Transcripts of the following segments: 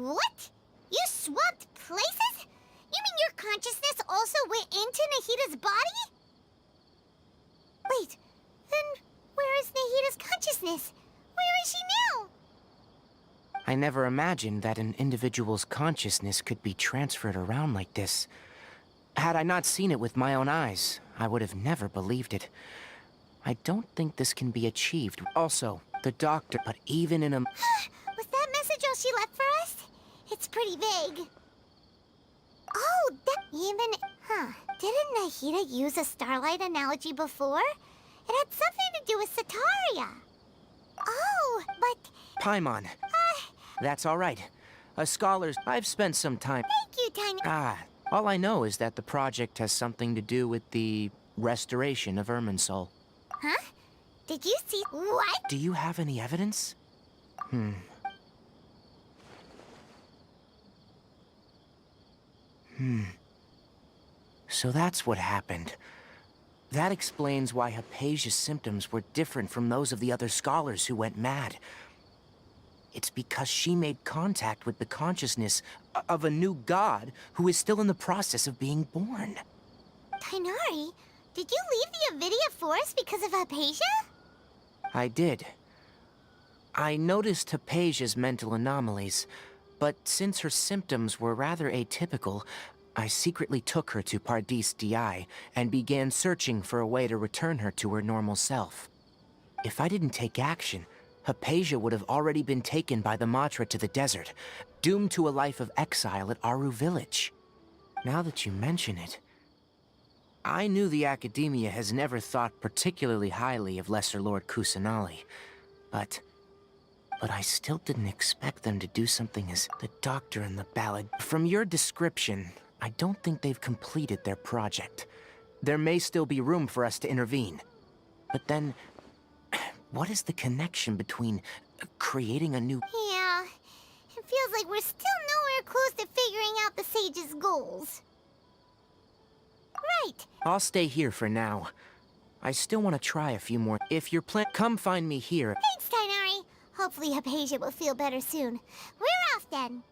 What? You swapped places? You mean your consciousness also went into Nahita's body? Wait, then where is Nahita's consciousness? Where is she now? I never imagined that an individual's consciousness could be transferred around like this. Had I not seen it with my own eyes, I would have never believed it. I don't think this can be achieved. Also, the doctor, but even in a... Was that message all she left for us? It's pretty vague. Oh, that even... Didn't Nahita use a starlight analogy before? It had something to do with Sataria. Oh, but... Paimon. That's all right. Scholars, I've spent some time... Thank you, Tiny... all I know is that the project has something to do with the restoration of Irminsul. Huh? Did you see... What? Do you have any evidence? So that's what happened. That explains why Hypatia's symptoms were different from those of the other scholars who went mad. It's because she made contact with the consciousness of a new god who is still in the process of being born. Tighnari, did you leave the Avidia Forest because of Hypatia? I did. I noticed Hypatia's mental anomalies, but since her symptoms were rather atypical, I secretly took her to Pardis Di and began searching for a way to return her to her normal self. If I didn't take action, Hypatia would have already been taken by the Matra to the desert, doomed to a life of exile at Aru Village. Now that you mention it, I knew the Academia has never thought particularly highly of Lesser Lord Kusanali, but I still didn't expect them to do something as the doctor in the ballad. From your description, I don't think they've completed their project. There may still be room for us to intervene. But then, what is the connection between creating a new... Yeah, it feels like we're still nowhere close to figuring out the Sage's goals. Right. I'll stay here for now. I still want to try a few more. If you're come find me here. Thanks, Tighnari. Hopefully Hypatia will feel better soon. We're off then.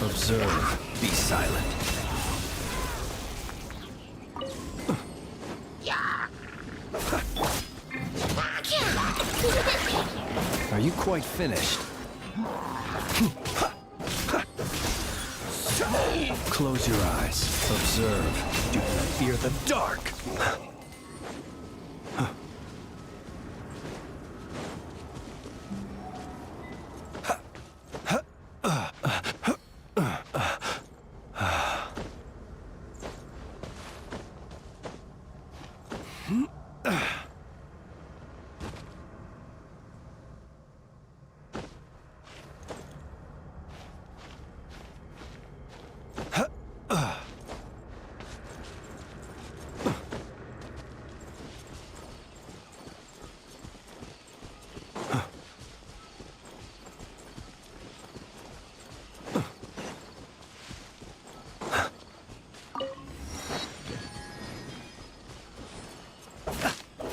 Observe, be silent. you quite finished? Close your eyes. Observe. Do not fear the dark.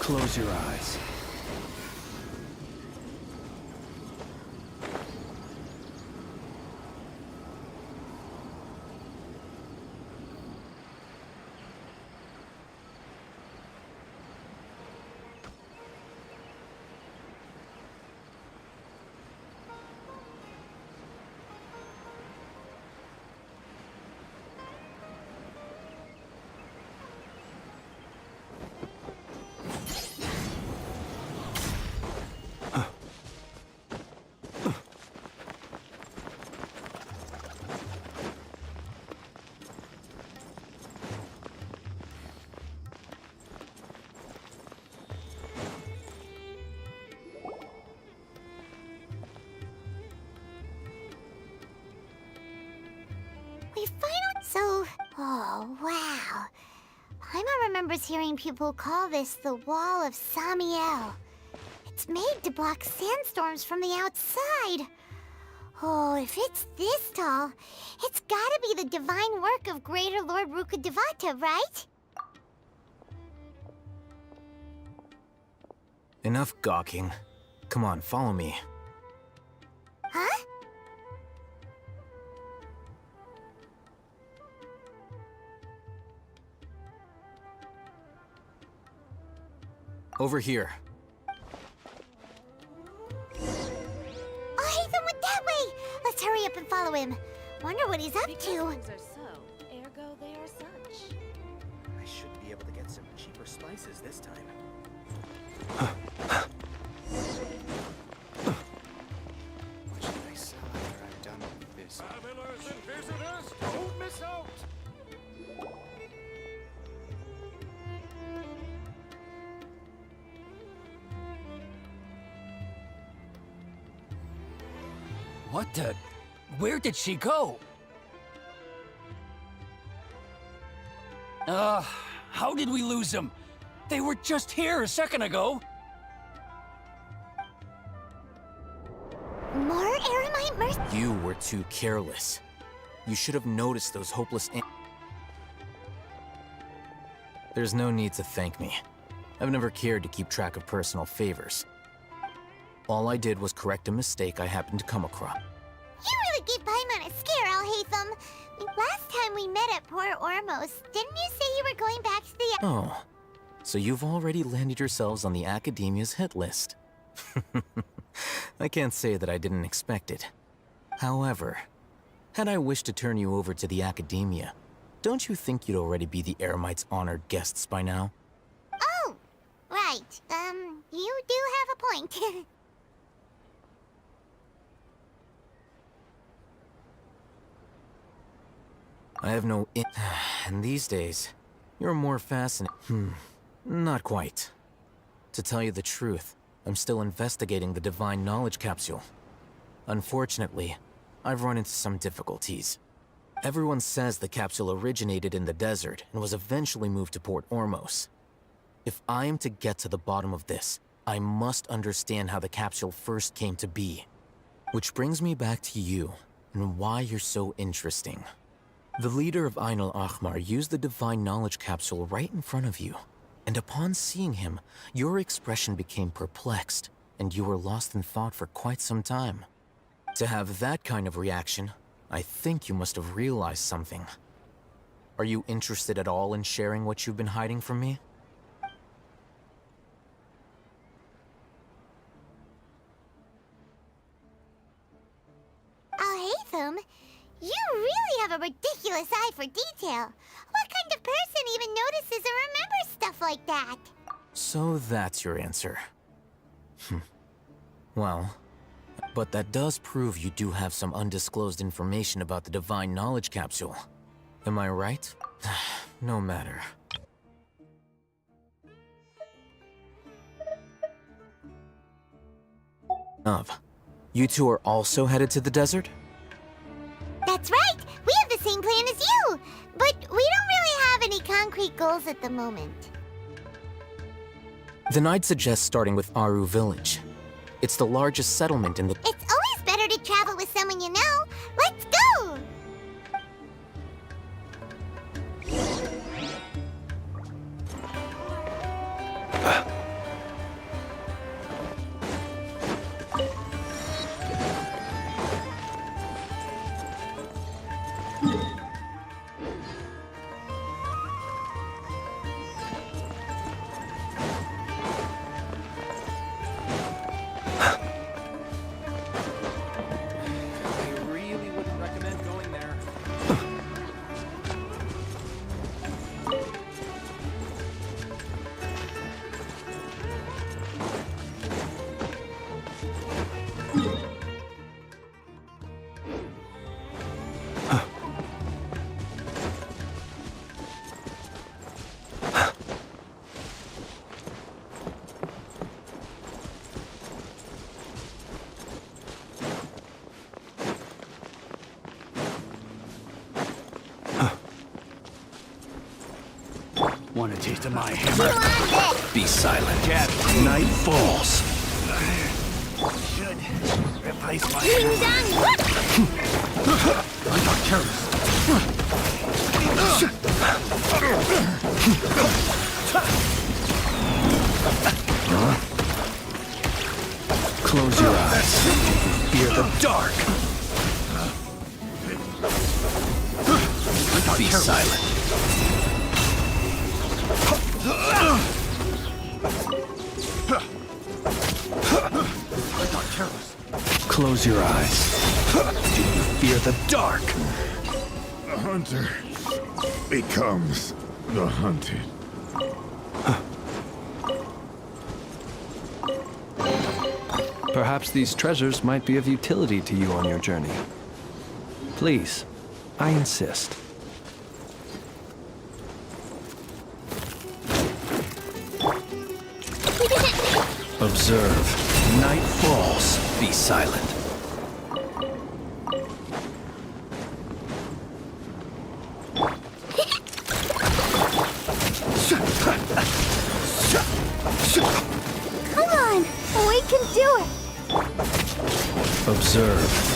Close your eyes. We finally... So... Oh, wow. Paimon remembers hearing people call this the Wall of Samiel. It's made to block sandstorms from the outside. Oh, if it's this tall, it's gotta be the divine work of Greater Lord Rukkhadevata, right? Enough gawking. Come on, follow me. Huh? Over here. Oh, Haytham went that way! Let's hurry up and follow him. Wonder what he's up Because to. things are so, ergo they are such. I should be able to get some cheaper spices this time. What should I sell after I'm done with this? Travelers and visitors, don't miss out! What the... Where did she go? How did we lose them? They were just here a second ago. More Eremite merc... You were too careless. You should have noticed those hopeless There's no need to thank me. I've never cared to keep track of personal favors. All I did was correct a mistake I happened to come across. You really gave Paimon a scare, Alhaitham. Last time we met at Port Ormos, didn't you say you were going back to the... Oh, so you've already landed yourselves on the Academia's hit list. I can't say that I didn't expect it. However, had I wished to turn you over to the Academia, don't you think you'd already be the Eremites' honored guests by now? Oh, right. You do have a point. I have no and these days, you're more fascinating. Not quite. To tell you the truth, I'm still investigating the Divine Knowledge Capsule. Unfortunately, I've run into some difficulties. Everyone says the capsule originated in the desert and was eventually moved to Port Ormos. If I am to get to the bottom of this, I must understand how the capsule first came to be. Which brings me back to you, and why you're so interesting. The leader of Ain al-Ahmar used the Divine Knowledge Capsule right in front of you, and upon seeing him, your expression became perplexed, and you were lost in thought for quite some time. To have that kind of reaction, I think you must have realized something. Are you interested at all in sharing what you've been hiding from me? You really have a ridiculous eye for detail. What kind of person even notices or remembers stuff like that? So that's your answer. Well, but that does prove you do have some undisclosed information about the Divine Knowledge Capsule. Am I right? No matter. You two are also headed to the desert? That's right! We have the same plan as you! But we don't really have any concrete goals at the moment. Then I'd suggest starting with Aru Village. It's the largest settlement in the... It's always better to travel with someone you know. Let's go! I really wouldn't recommend going there. Want a taste of my hammer? Be silent. Night falls. Should replace my hammer. I got careless. Close your eyes. Fear the dark. Be silent. I got careless. Close your eyes. Do you fear the dark? The hunter becomes the hunted. Perhaps these treasures might be of utility to you on your journey. Please, I insist. Observe. Night falls. Be silent. Come on! We can do it! Observe.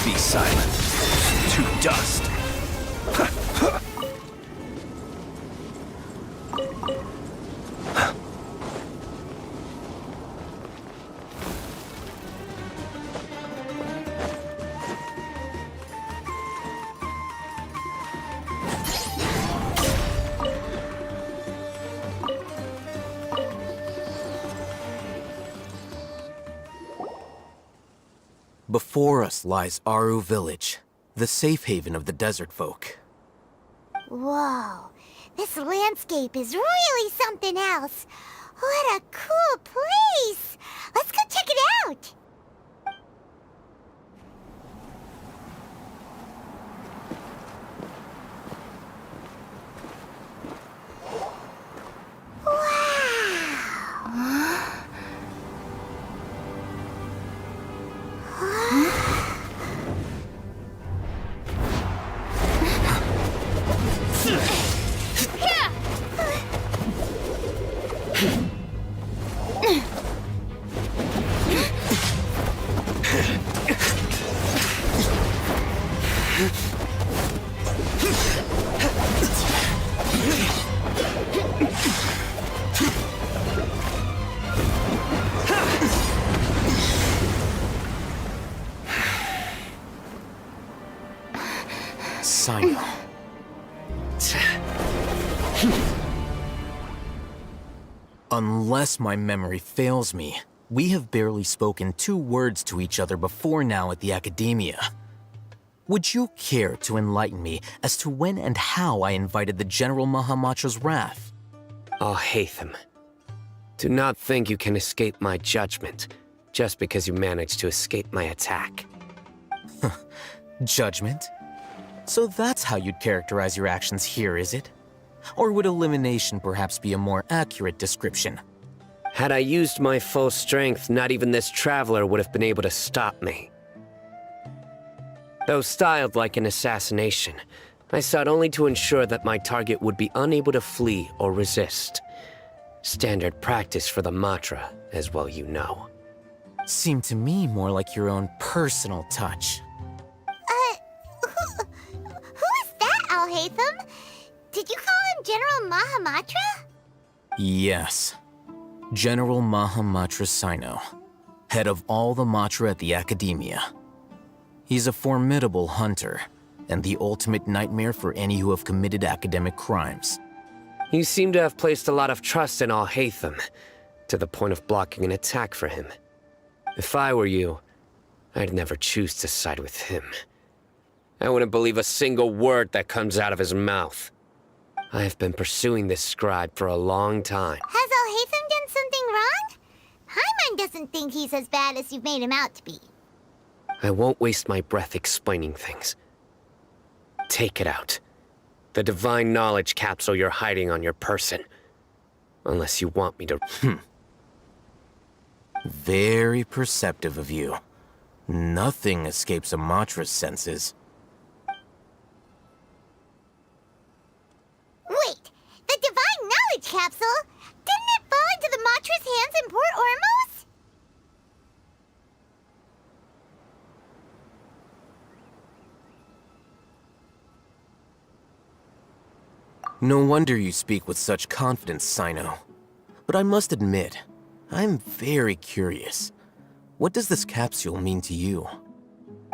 Be silent. To dust. Before us lies Aru Village, the safe haven of the desert folk. Whoa, this landscape is really something else. What a cool place! Let's go check it out! Unless my memory fails me, we have barely spoken 2 words to each other before now at the Academia. Would you care to enlighten me as to when and how I invited the General Mahamatra's wrath? Alhaitham, do not think you can escape my judgment just because you managed to escape my attack. Judgment? So that's how you'd characterize your actions here, is it? Or would elimination perhaps be a more accurate description? Had I used my full strength, not even this traveler would have been able to stop me. Though styled like an assassination, I sought only to ensure that my target would be unable to flee or resist. Standard practice for the Matra, as well you know. Seemed to me more like your own personal touch. Who is that, Alhaitham? Did you call him General Mahamatra? Yes. General Mahamatra Sino, head of all the Matra at the Academia. He's a formidable hunter, and the ultimate nightmare for any who have committed academic crimes. You seem to have placed a lot of trust in Alhaitham, to the point of blocking an attack for him. If I were you, I'd never choose to side with him. I wouldn't believe a single word that comes out of his mouth. I have been pursuing this scribe for a long time. Has Alhaitham done something wrong? Hyman doesn't think he's as bad as you've made him out to be. I won't waste my breath explaining things. Take it out. The divine knowledge capsule you're hiding on your person. Unless you want me to... Very perceptive of you. Nothing escapes a Matra's senses. Wait, the divine knowledge capsule? Didn't it fall into the Matra's hands in Port Ormos? No wonder you speak with such confidence, Sino. But I must admit, I'm very curious. What does this capsule mean to you?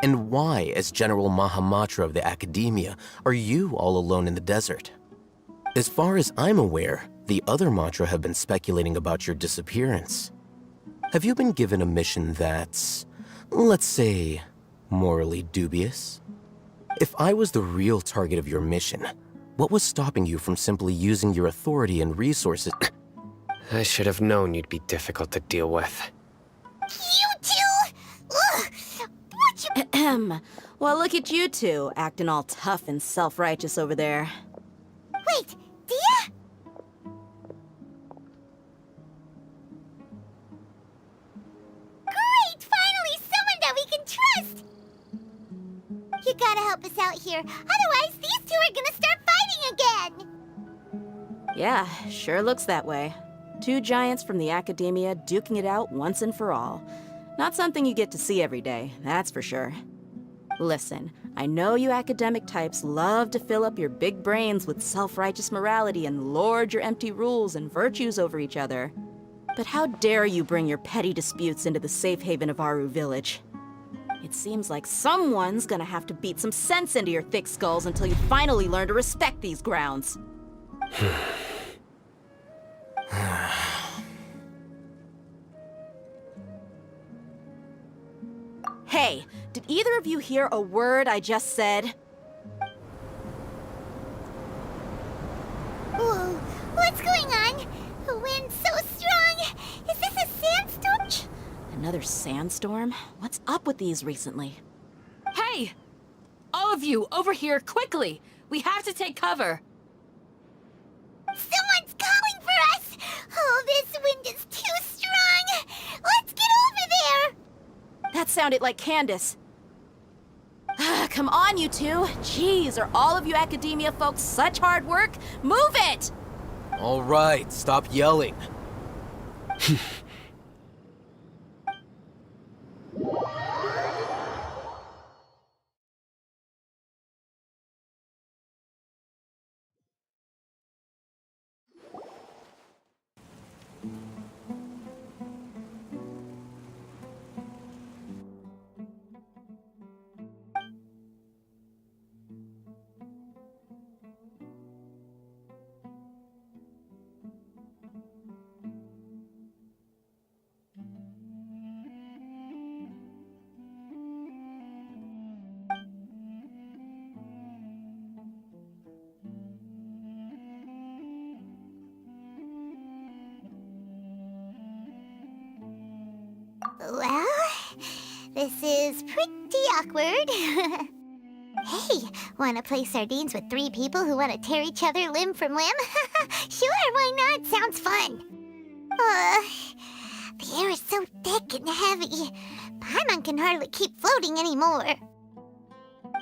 And why, as General Mahamatra of the Academia, are you all alone in the desert? As far as I'm aware, the other Matra have been speculating about your disappearance. Have you been given a mission that's, let's say, morally dubious? If I was the real target of your mission, what was stopping you from simply using your authority and resources? I should have known you'd be difficult to deal with. You two? Ugh! What you... Ahem. Well, look at you two, acting all tough and self-righteous over there. Wait, Dia? Great! Finally, someone that we can trust! You gotta help us out here, otherwise these two are gonna start fighting again! Yeah, sure looks that way. 2 giants from the Academia duking it out once and for all. Not something you get to see every day, that's for sure. Listen, I know you academic types love to fill up your big brains with self-righteous morality and lord your empty rules and virtues over each other. But how dare you bring your petty disputes into the safe haven of Aru Village? It seems like someone's gonna have to beat some sense into your thick skulls until you finally learn to respect these grounds. Hey, did either of you hear a word I just said? Whoa, what's going on? The wind's so strong! Is this a sandstorm? Another sandstorm? What's up with these recently? Hey! All of you, over here, quickly! We have to take cover! Someone's calling for us! Oh, this wind is too strong! Let's get over there! That sounded like Candace. Come on, you two. Jeez, are all of you Academia folks such hard work? Move it! All right, stop yelling. Well, this is pretty awkward. Hey, wanna play sardines with 3 people who wanna tear each other limb from limb? Sure, why not? Sounds fun. The air is so thick and heavy. Paimon can hardly keep floating anymore.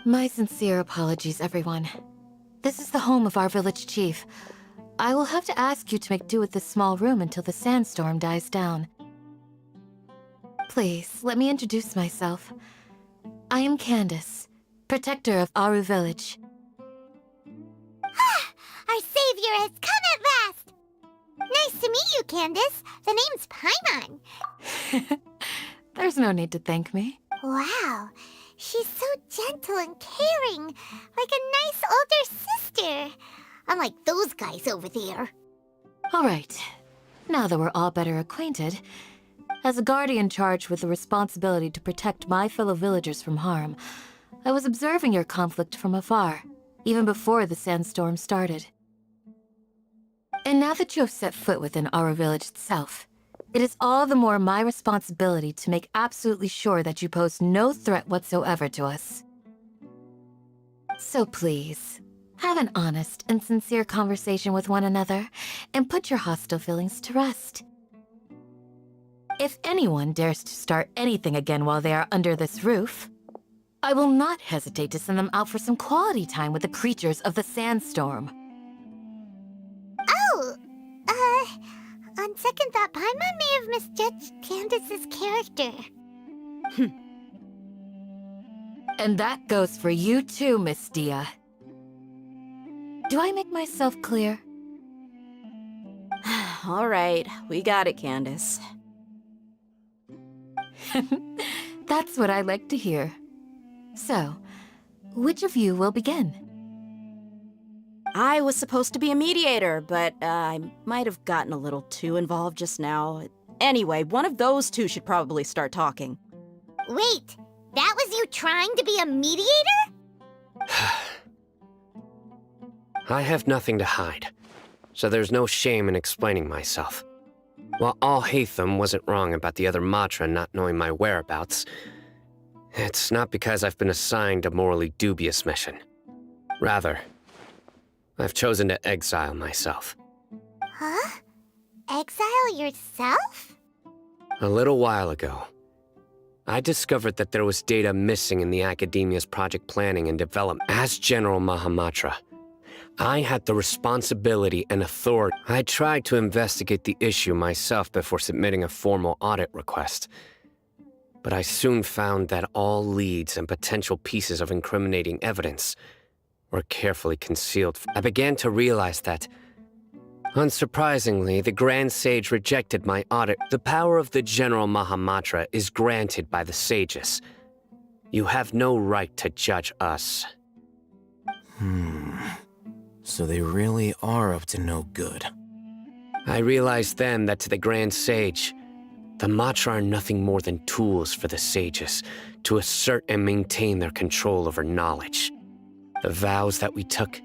My sincere apologies, everyone. This is the home of our village chief. I will have to ask you to make do with this small room until the sandstorm dies down. Please, let me introduce myself. I am Candace, protector of Aru Village. Our savior has come at last! Nice to meet you, Candace. The name's Paimon. There's no need to thank me. Wow, she's so gentle and caring, like a nice older sister. Unlike those guys over there. All right. Now that we're all better acquainted, as a guardian charged with the responsibility to protect my fellow villagers from harm, I was observing your conflict from afar, even before the sandstorm started. And now that you have set foot within our village itself, it is all the more my responsibility to make absolutely sure that you pose no threat whatsoever to us. So please, have an honest and sincere conversation with one another, and put your hostile feelings to rest. If anyone dares to start anything again while they are under this roof, I will not hesitate to send them out for some quality time with the creatures of the sandstorm. Oh, on second thought, Paimon may have misjudged Candace's character. And that goes for you too, Miss Dia. Do I make myself clear? All right, we got it, Candace. That's what I like to hear. So, which of you will begin? I was supposed to be a mediator, but I might have gotten a little too involved just now. Anyway, one of those two should probably start talking. Wait, that was you trying to be a mediator? I have nothing to hide, so there's no shame in explaining myself. While Al-Haytham wasn't wrong about the other Matra not knowing my whereabouts, it's not because I've been assigned a morally dubious mission. Rather, I've chosen to exile myself. Huh? Exile yourself? A little while ago, I discovered that there was data missing in the Academia's project planning and development. As General Mahamatra, I had the responsibility and authority. I tried to investigate the issue myself before submitting a formal audit request. But I soon found that all leads and potential pieces of incriminating evidence were carefully concealed. I began to realize that, unsurprisingly, the Grand Sage rejected my audit. The power of the General Mahamatra is granted by the sages. You have no right to judge us. So they really are up to no good. I realized then that to the Grand Sage, the Matra are nothing more than tools for the sages to assert and maintain their control over knowledge. The vows that we took,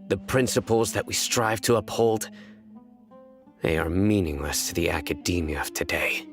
the principles that we strive to uphold, they are meaningless to the academia of today.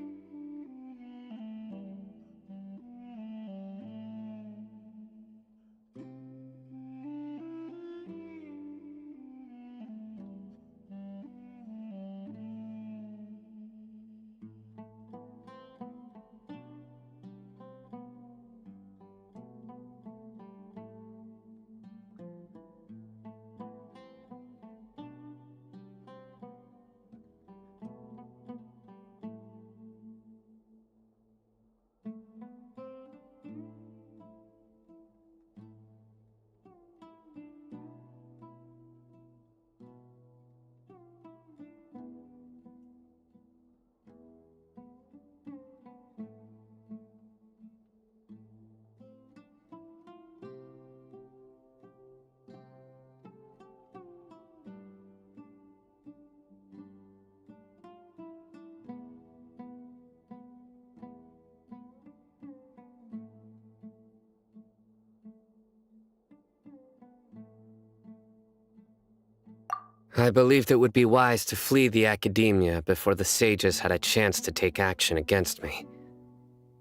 I believed it would be wise to flee the academia before the sages had a chance to take action against me.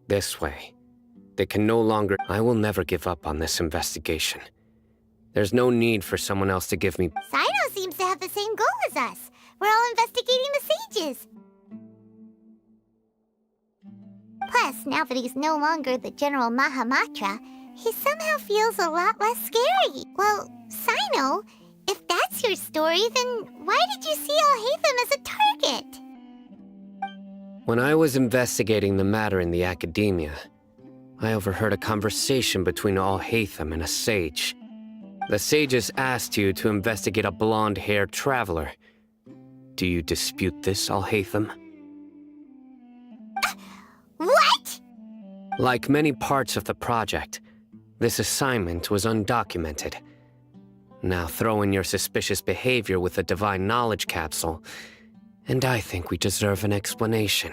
This way, they can no longer... I will never give up on this investigation. There's no need for someone else to give me... Sino seems to have the same goal as us. We're all investigating the sages. Plus, now that he's no longer the General Mahamatra, he somehow feels a lot less scary. Well, Sino, if that's your story, then why did you see Alhaitham as a target? When I was investigating the matter in the academia, I overheard a conversation between Alhaitham and a sage. The sages asked you to investigate a blonde-haired traveler. Do you dispute this, Alhaitham? What? Like many parts of the project, this assignment was undocumented. Now throw in your suspicious behavior with the Divine Knowledge Capsule, and I think we deserve an explanation.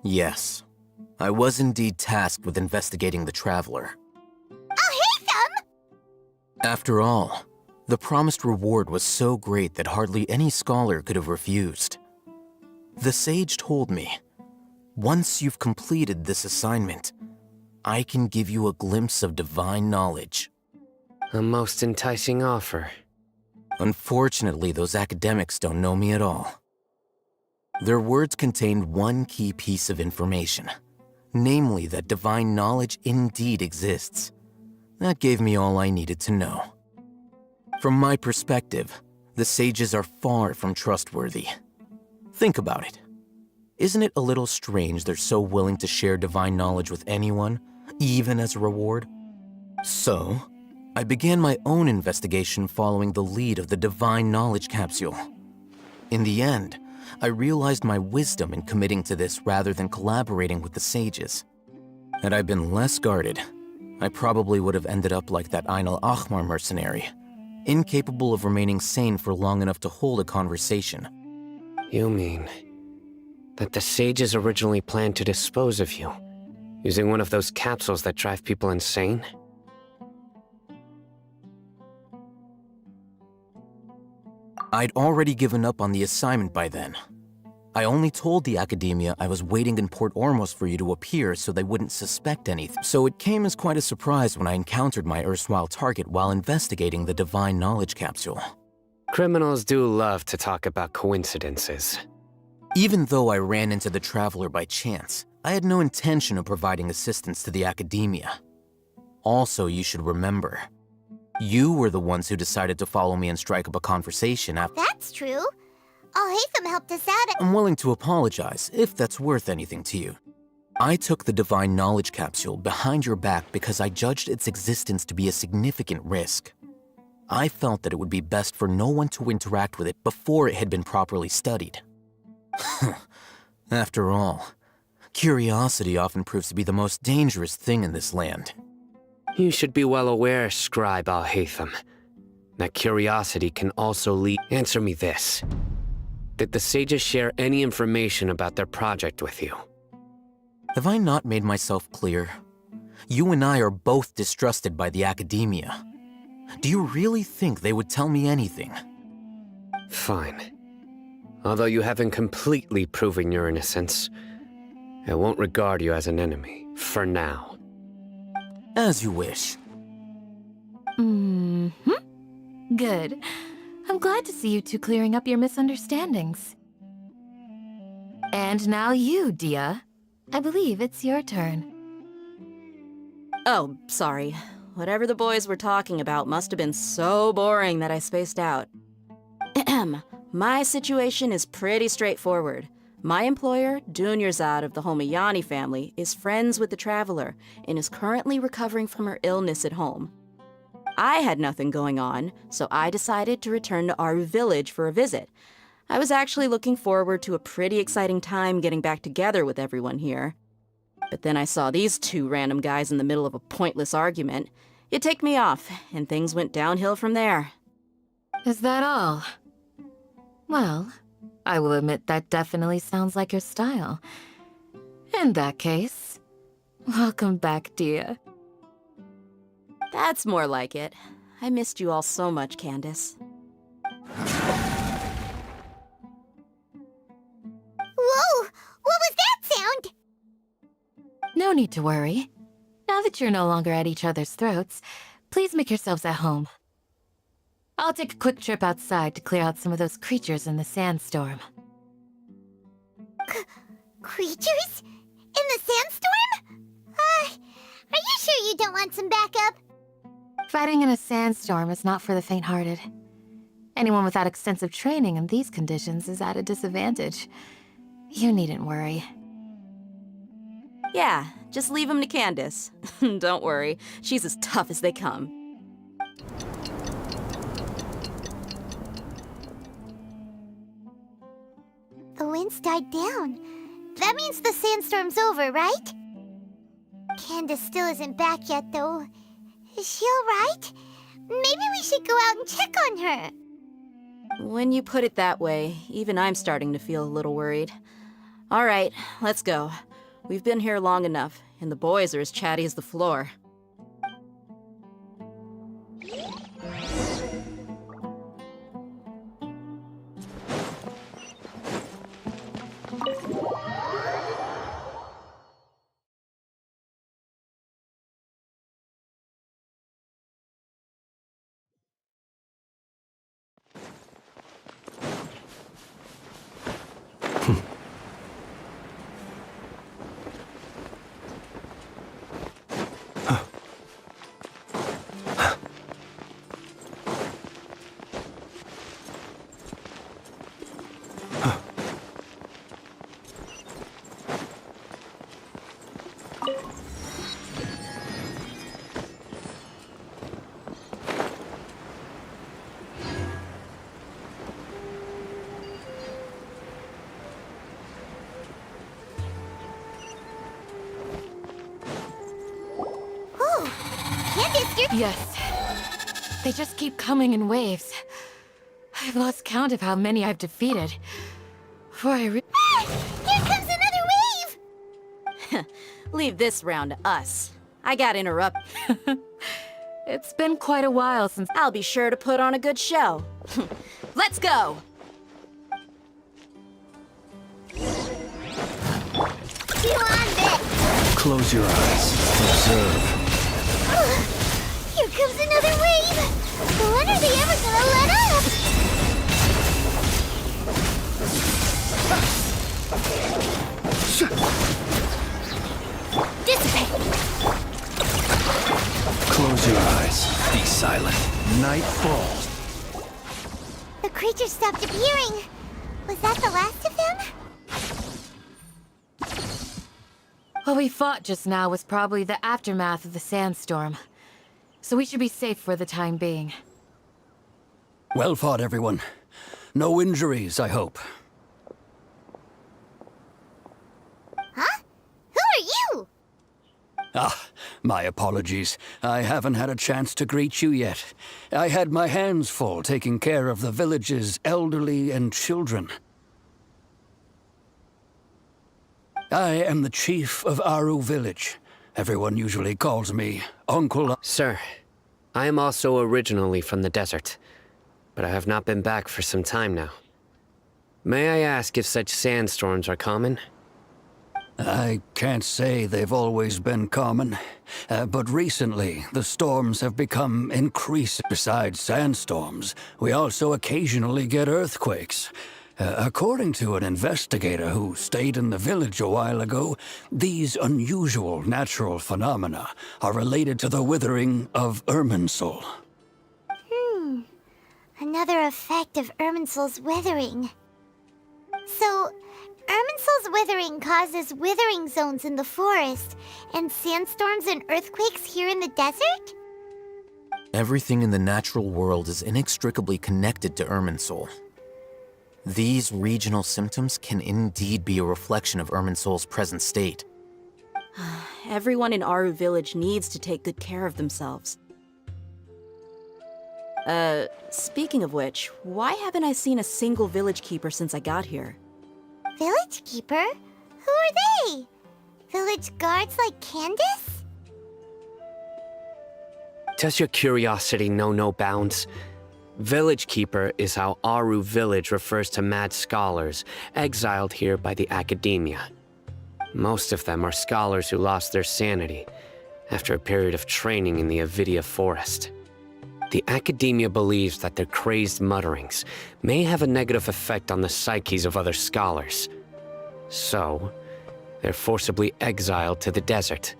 Yes. I was indeed tasked with investigating the Traveler. I'll hate them! After all, the promised reward was so great that hardly any scholar could have refused. The sage told me, once you've completed this assignment, I can give you a glimpse of divine knowledge. A most enticing offer. Unfortunately, those academics don't know me at all. Their words contained one key piece of information, namely that divine knowledge indeed exists. That gave me all I needed to know. From my perspective, the sages are far from trustworthy. Think about it. Isn't it a little strange they're so willing to share divine knowledge with anyone, even as a reward? So, I began my own investigation following the lead of the divine knowledge capsule. In the end, I realized my wisdom in committing to this rather than collaborating with the sages. Had I been less guarded, I probably would have ended up like that Ain al-Ahmar mercenary, incapable of remaining sane for long enough to hold a conversation. You mean that the sages originally planned to dispose of you, using one of those capsules that drive people insane? I'd already given up on the assignment by then. I only told the academia I was waiting in Port Ormos for you to appear so they wouldn't suspect anything. So it came as quite a surprise when I encountered my erstwhile target while investigating the divine knowledge capsule. Criminals do love to talk about coincidences. Even though I ran into the Traveler by chance, I had no intention of providing assistance to the academia. Also, you should remember, you were the ones who decided to follow me and strike up a conversation after— That's true. Al-Haytham helped us out at— I'm willing to apologize, if that's worth anything to you. I took the divine knowledge capsule behind your back because I judged its existence to be a significant risk. I felt that it would be best for no one to interact with it before it had been properly studied. After all, curiosity often proves to be the most dangerous thing in this land. You should be well aware, Scribe Al-Haytham, that curiosity can also lead— Answer me this. Did the sages share any information about their project with you? Have I not made myself clear? You and I are both distrusted by the academia. Do you really think they would tell me anything? Fine. Although you haven't completely proven your innocence, I won't regard you as an enemy, for now. As you wish. Good. I'm glad to see you two clearing up your misunderstandings. And now you, Dia. I believe it's your turn. Oh, sorry. Whatever the boys were talking about must have been so boring that I spaced out. My situation is pretty straightforward. My employer, Dunyarzad of the Homayani family, is friends with the Traveler and is currently recovering from her illness at home. I had nothing going on, so I decided to return to Aru village for a visit. I was actually looking forward to a pretty exciting time getting back together with everyone here. But then I saw these two random guys in the middle of a pointless argument. It ticked me off, and things went downhill from there. Is that all? Well, I will admit that definitely sounds like your style. In that case, welcome back, Dia. That's more like it. I missed you all so much, Candace. Whoa! What was that sound? No need to worry. Now that you're no longer at each other's throats, please make yourselves at home. I'll take a quick trip outside to clear out some of those creatures in the sandstorm. Creatures? In the sandstorm? Are you sure you don't want some backup? Fighting in a sandstorm is not for the faint-hearted. Anyone without extensive training in these conditions is at a disadvantage. You needn't worry. Yeah, just leave him to Candace. Don't worry, she's as tough as they come. The wind's died down. That means the sandstorm's over, right? Candace still isn't back yet, though. Is she alright? Maybe we should go out and check on her. When you put it that way, even I'm starting to feel a little worried. All right, let's go. We've been here long enough, and the boys are as chatty as the floor. Yes. They just keep coming in waves. I've lost count of how many I've defeated. Before I Here comes another wave! Leave this round to us. I got interrupted. It's been quite a while since... I'll be sure to put on a good show. Let's go! You on it! Close your eyes. Observe. Here comes another wave! When are they ever gonna let up? Dissipate! Close your eyes. Be silent. Night falls. The creatures stopped appearing. Was that the last of them? What we fought just now was probably the aftermath of the sandstorm. So we should be safe for the time being. Well fought, everyone. No injuries, I hope. Huh? Who are you? Ah, my apologies. I haven't had a chance to greet you yet. I had my hands full taking care of the village's elderly and children. I am the chief of Aru Village. Everyone usually calls me Uncle. Sir, I am also originally from the desert, but I have not been back for some time now. May I ask if such sandstorms are common? I can't say they've always been common, but recently the storms have become increasing. Besides sandstorms, we also occasionally get earthquakes. According to an investigator who stayed in the village a while ago, these unusual natural phenomena are related to the withering of Irminsul. Another effect of Irminsul's withering. So, Irminsul's withering causes withering zones in the forest, and sandstorms and earthquakes here in the desert? Everything in the natural world is inextricably connected to Irminsul. These regional symptoms can indeed be a reflection of Irminsul's present state. Everyone in Aru Village needs to take good care of themselves. Speaking of which, why haven't I seen a single village keeper since I got here? Village keeper? Who are they? Village guards like Candace? Does your curiosity know no bounds? Village Keeper is how Aru Village refers to mad scholars exiled here by the academia. Most of them are scholars who lost their sanity after a period of training in the Avidia forest. The academia believes that their crazed mutterings may have a negative effect on the psyches of other scholars. So, they're forcibly exiled to the desert.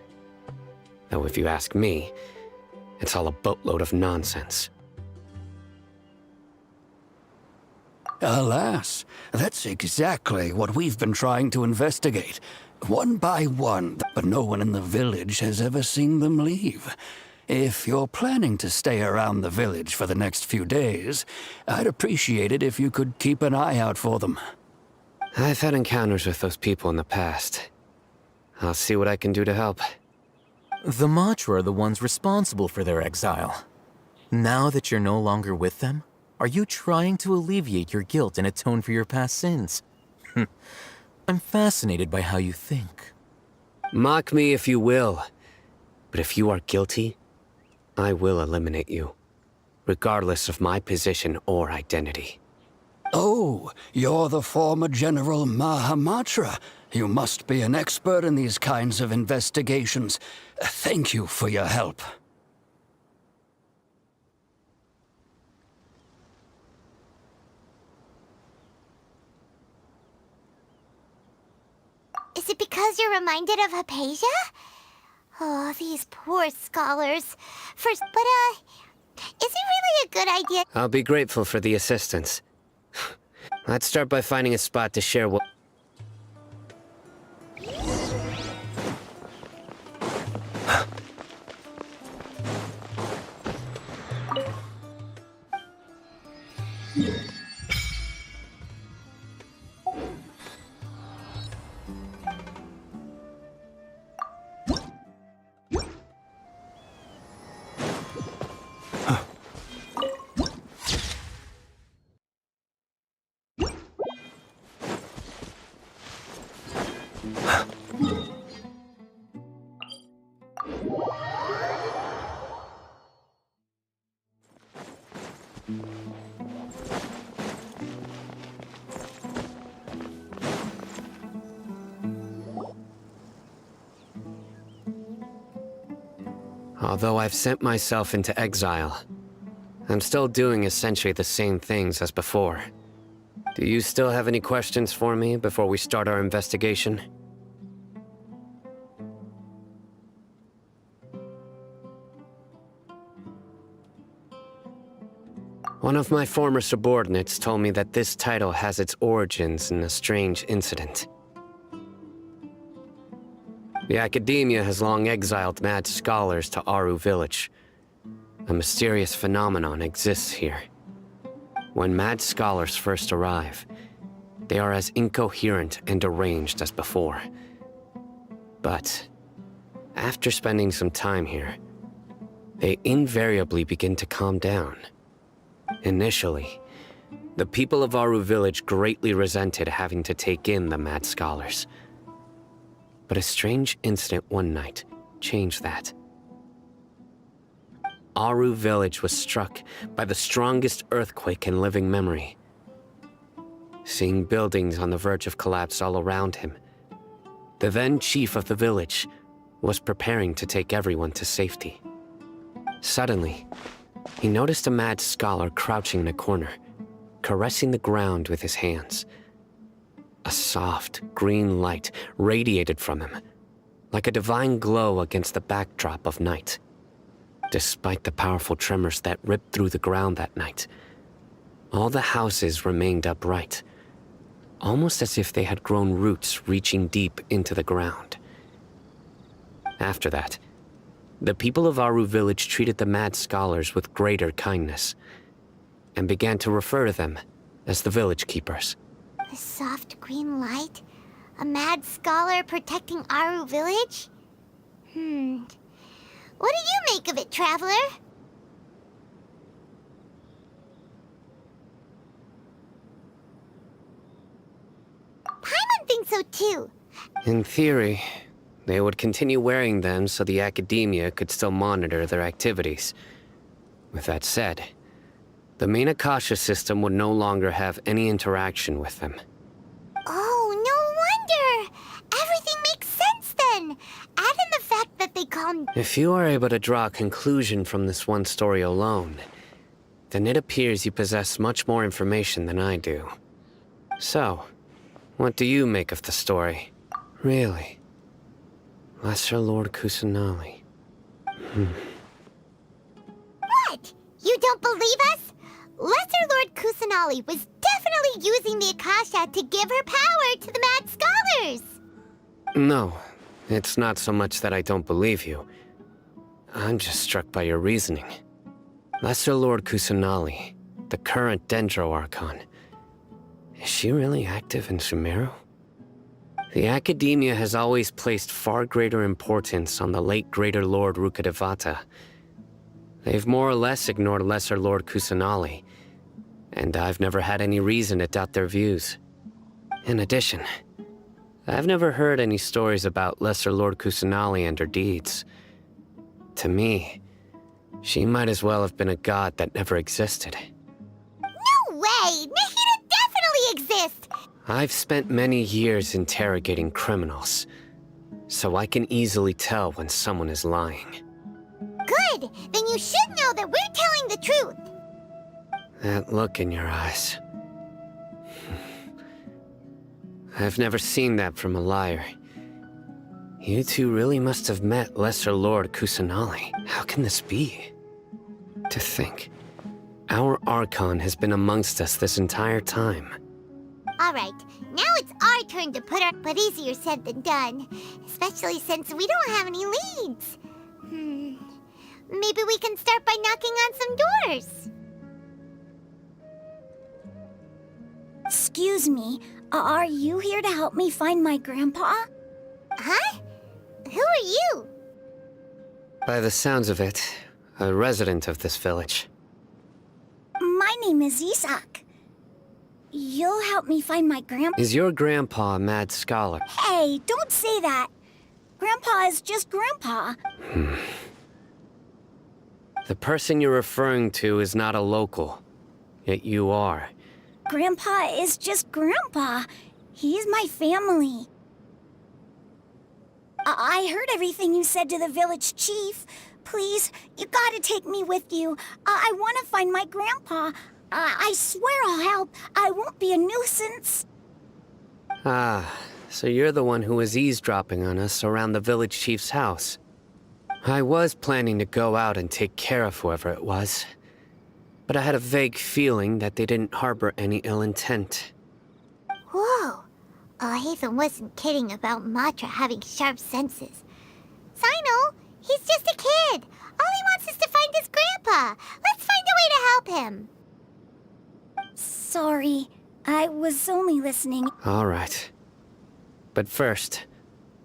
Though if you ask me, it's all a boatload of nonsense. Alas, that's exactly what we've been trying to investigate, one by one, but no one in the village has ever seen them leave. If you're planning to stay around the village for the next few days, I'd appreciate it if you could keep an eye out for them. I've had encounters with those people in the past. I'll see what I can do to help. The Matra are the ones responsible for their exile. Now that you're no longer with them, are you trying to alleviate your guilt and atone for your past sins? I'm fascinated by how you think. Mock me if you will, but if you are guilty, I will eliminate you, regardless of my position or identity. Oh, you're the former General Mahamatra. You must be an expert in these kinds of investigations. Thank you for your help. Is it because you're reminded of Hypatia? Oh, these poor scholars. First, but, is it really a good idea? I'll be grateful for the assistance. Let's start by finding a spot to share what... Although I've sent myself into exile, I'm still doing essentially the same things as before. Do you still have any questions for me before we start our investigation? One of my former subordinates told me that this title has its origins in a strange incident. The Academia has long exiled mad scholars to Aru Village. A mysterious phenomenon exists here. When mad scholars first arrive, they are as incoherent and deranged as before. But after spending some time here, they invariably begin to calm down. Initially, the people of Aru Village greatly resented having to take in the mad scholars. But a strange incident one night changed that. Aru Village was struck by the strongest earthquake in living memory. Seeing buildings on the verge of collapse all around him, the then chief of the village was preparing to take everyone to safety. Suddenly, he noticed a mad scholar crouching in a corner, caressing the ground with his hands. A soft, green light radiated from him, like a divine glow against the backdrop of night. Despite the powerful tremors that ripped through the ground that night, all the houses remained upright, almost as if they had grown roots reaching deep into the ground. After that, the people of Aru Village treated the mad scholars with greater kindness, and began to refer to them as the village keepers. A soft green light? A mad scholar protecting Aru Village? What do you make of it, Traveler? Paimon thinks so too. In theory, they would continue wearing them so the Academia could still monitor their activities. With that said, the main Akasha system would no longer have any interaction with them. Oh, no wonder! Everything makes sense then! Add in the fact that they calm... If you are able to draw a conclusion from this one story alone, then it appears you possess much more information than I do. So, what do you make of the story? Really? Lesser Lord Kusanali. What? You don't believe us? Lesser Lord Kusanali was definitely using the Akasha to give her power to the mad scholars! No, it's not so much that I don't believe you. I'm just struck by your reasoning. Lesser Lord Kusanali, the current Dendro Archon, is she really active in Sumeru? The Academia has always placed far greater importance on the late Greater Lord Rukkhadevata. They've more or less ignored Lesser Lord Kusanali, and I've never had any reason to doubt their views. In addition, I've never heard any stories about Lesser Lord Kusanali and her deeds. To me, she might as well have been a god that never existed. No way! Nahida definitely exists! I've spent many years interrogating criminals, so I can easily tell when someone is lying. Good! Then you should know that we're telling the truth! That look in your eyes. I've never seen that from a liar. You two really must have met Lesser Lord Kusanali. How can this be? To think, our Archon has been amongst us this entire time. Alright, now it's our turn to put our... But easier said than done. Especially since we don't have any leads. Maybe we can start by knocking on some doors. Excuse me, are you here to help me find my grandpa? Huh? Who are you? By the sounds of it, a resident of this village. My name is Isak. You'll help me find my grandpa? Is your grandpa a mad scholar? Hey, don't say that. Grandpa is just Grandpa. The person you're referring to is not a local, yet you are. Grandpa is just Grandpa. He's my family. I heard everything you said to the village chief. Please, you gotta take me with you. I want to find my grandpa. I swear I'll help. I won't be a nuisance. Ah, so you're the one who was eavesdropping on us around the village chief's house. I was planning to go out and take care of whoever it was, but I had a vague feeling that they didn't harbor any ill intent. Whoa. Hatham wasn't kidding about Matra having sharp senses. Sino, he's just a kid. All he wants is to find his grandpa. Let's find a way to help him. Sorry, I was only listening. All right. But first,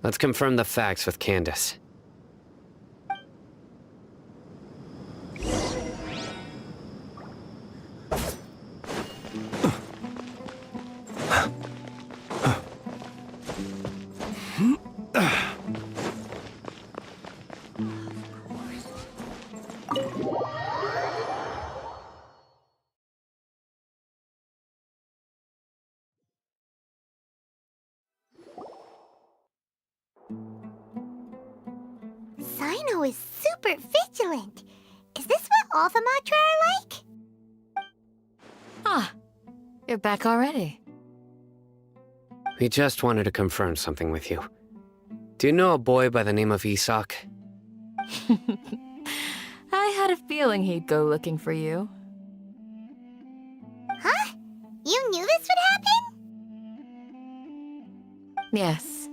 let's confirm the facts with Candace. Sino is super vigilant. Is this what all the Matra are like? Ah, you're back already. We just wanted to confirm something with you. Do you know a boy by the name of Isak? I had a feeling he'd go looking for you. Huh? You knew this would happen? Yes.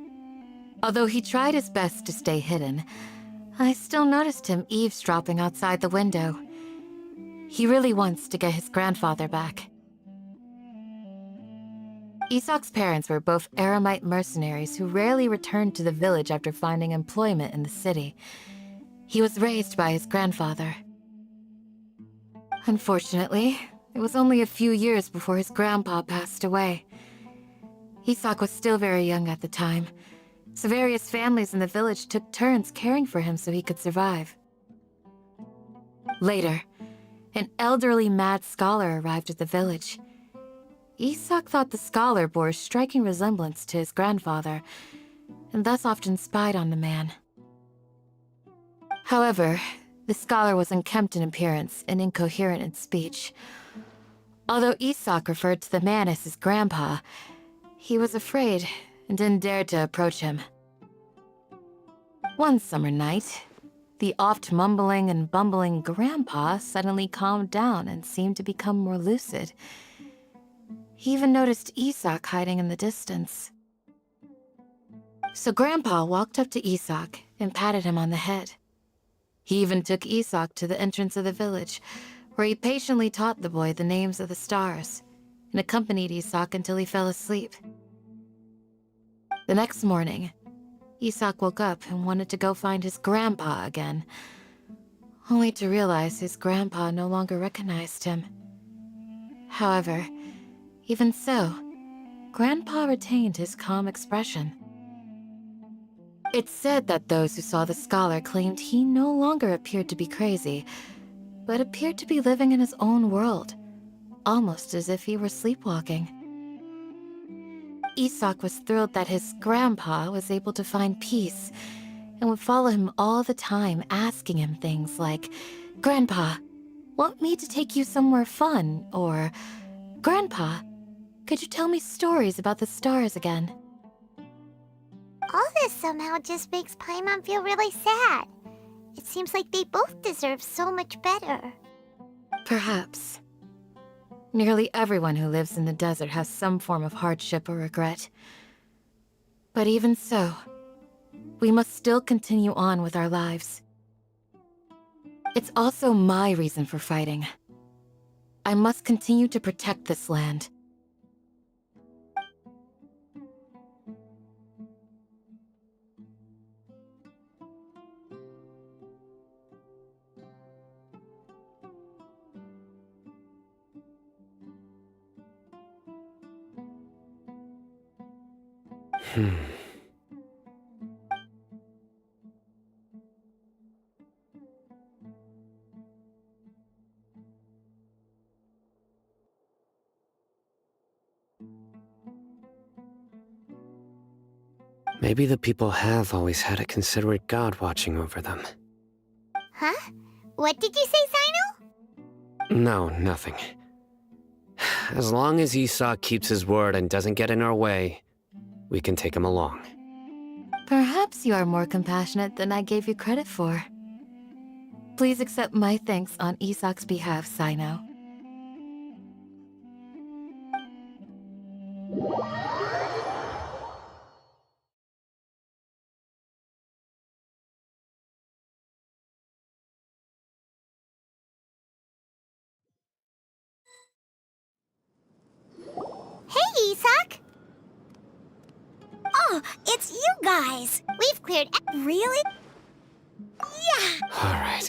Although he tried his best to stay hidden, I still noticed him eavesdropping outside the window. He really wants to get his grandfather back. Isak's parents were both Aramite mercenaries who rarely returned to the village after finding employment in the city. He was raised by his grandfather. Unfortunately, it was only a few years before his grandpa passed away. Isak was still very young at the time, so various families in the village took turns caring for him so he could survive. Later, an elderly mad scholar arrived at the village. Isak thought the scholar bore a striking resemblance to his grandfather, and thus often spied on the man. However, the scholar was unkempt in appearance and incoherent in speech. Although Isak referred to the man as his grandpa, he was afraid and didn't dare to approach him. One summer night, the oft mumbling and bumbling grandpa suddenly calmed down and seemed to become more lucid. He even noticed Isak hiding in the distance. So Grandpa walked up to Isak and patted him on the head. He even took Isak to the entrance of the village, where he patiently taught the boy the names of the stars, and accompanied Isak until he fell asleep. The next morning, Isak woke up and wanted to go find his grandpa again, only to realize his grandpa no longer recognized him. However, even so, Grandpa retained his calm expression. It's said that those who saw the scholar claimed he no longer appeared to be crazy, but appeared to be living in his own world, almost as if he were sleepwalking. Isak was thrilled that his grandpa was able to find peace and would follow him all the time, asking him things like, "Grandpa, want me to take you somewhere fun?" Or, "Grandpa, could you tell me stories about the stars again?" All this somehow just makes Paimon feel really sad. It seems like they both deserve so much better. Perhaps. Nearly everyone who lives in the desert has some form of hardship or regret. But even so, we must still continue on with our lives. It's also my reason for fighting. I must continue to protect this land. Maybe the people have always had a considerate god watching over them. Huh? What did you say, Sino? No, nothing. As long as Isak keeps his word and doesn't get in our way, we can take him along. Perhaps you are more compassionate than I gave you credit for. Please accept my thanks on Isak's behalf, Sino. Hey, Isak! Oh, it's you guys! We've cleared. Really? Yeah! All right.